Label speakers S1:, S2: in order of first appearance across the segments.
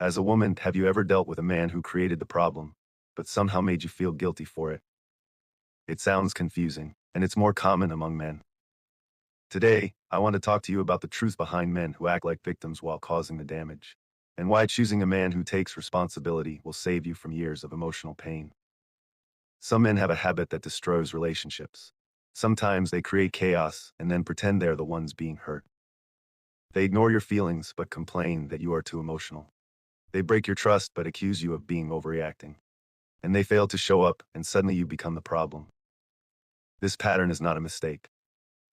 S1: As a woman, have you ever dealt with a man who created the problem, but somehow made you feel guilty for it? It sounds confusing, and it's more common among men. Today, I want to talk to you about the truth behind men who act like victims while causing the damage, and why choosing a man who takes responsibility will save you from years of emotional pain. Some men have a habit that destroys relationships. Sometimes they create chaos and then pretend they're the ones being hurt. They ignore your feelings but complain that you are too emotional. They break your trust but accuse you of being overreacting. And they fail to show up, and suddenly you become the problem. This pattern is not a mistake.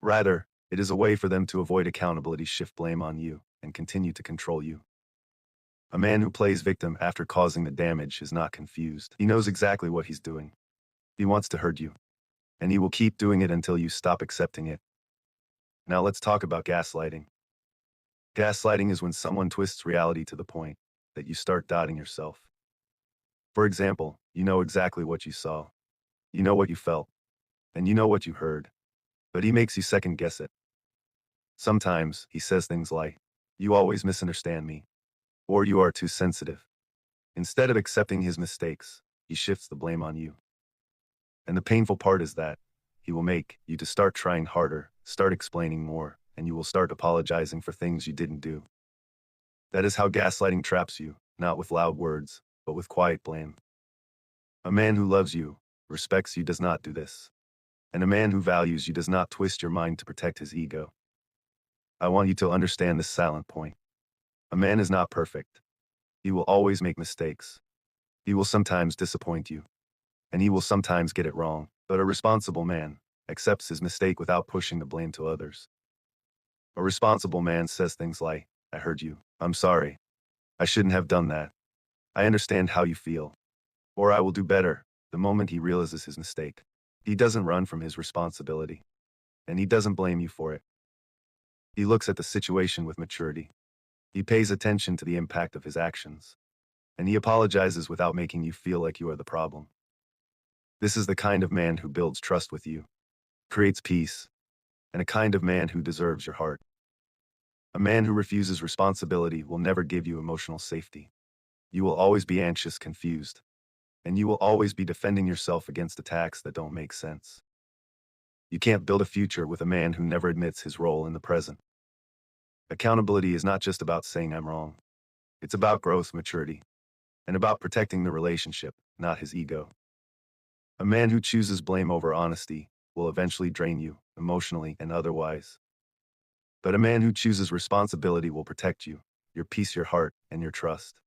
S1: Rather, it is a way for them to avoid accountability, shift blame on you, and continue to control you. A man who plays victim after causing the damage is not confused. He knows exactly what he's doing. He wants to hurt you, and he will keep doing it until you stop accepting it. Now let's talk about gaslighting. Gaslighting is when someone twists reality to the point that you start doubting yourself. For example, you know exactly what you saw, you know what you felt, and you know what you heard, but he makes you second guess it. Sometimes he says things like, "You always misunderstand me," or "You are too sensitive." Instead of accepting his mistakes, he shifts the blame on you. And the painful part is that he will make you to start trying harder, start explaining more, and you will start apologizing for things you didn't do. That is how gaslighting traps you, not with loud words, but with quiet blame. A man who loves you, respects you does not do this. And a man who values you does not twist your mind to protect his ego. I want you to understand this silent point. A man is not perfect. He will always make mistakes. He will sometimes disappoint you. And he will sometimes get it wrong. But a responsible man accepts his mistake without pushing the blame to others. A responsible man says things like, "I heard you. I'm sorry. I shouldn't have done that. I understand how you feel." Or "I will do better," the moment he realizes his mistake. He doesn't run from his responsibility. And he doesn't blame you for it. He looks at the situation with maturity. He pays attention to the impact of his actions. And he apologizes without making you feel like you are the problem. This is the kind of man who builds trust with you, creates peace, and a kind of man who deserves your heart. A man who refuses responsibility will never give you emotional safety. You will always be anxious, confused, and you will always be defending yourself against attacks that don't make sense. You can't build a future with a man who never admits his role in the present. Accountability is not just about saying "I'm wrong." It's about growth, maturity, and about protecting the relationship, not his ego. A man who chooses blame over honesty will eventually drain you, emotionally and otherwise. But a man who chooses responsibility will protect you, your peace, your heart, and your trust.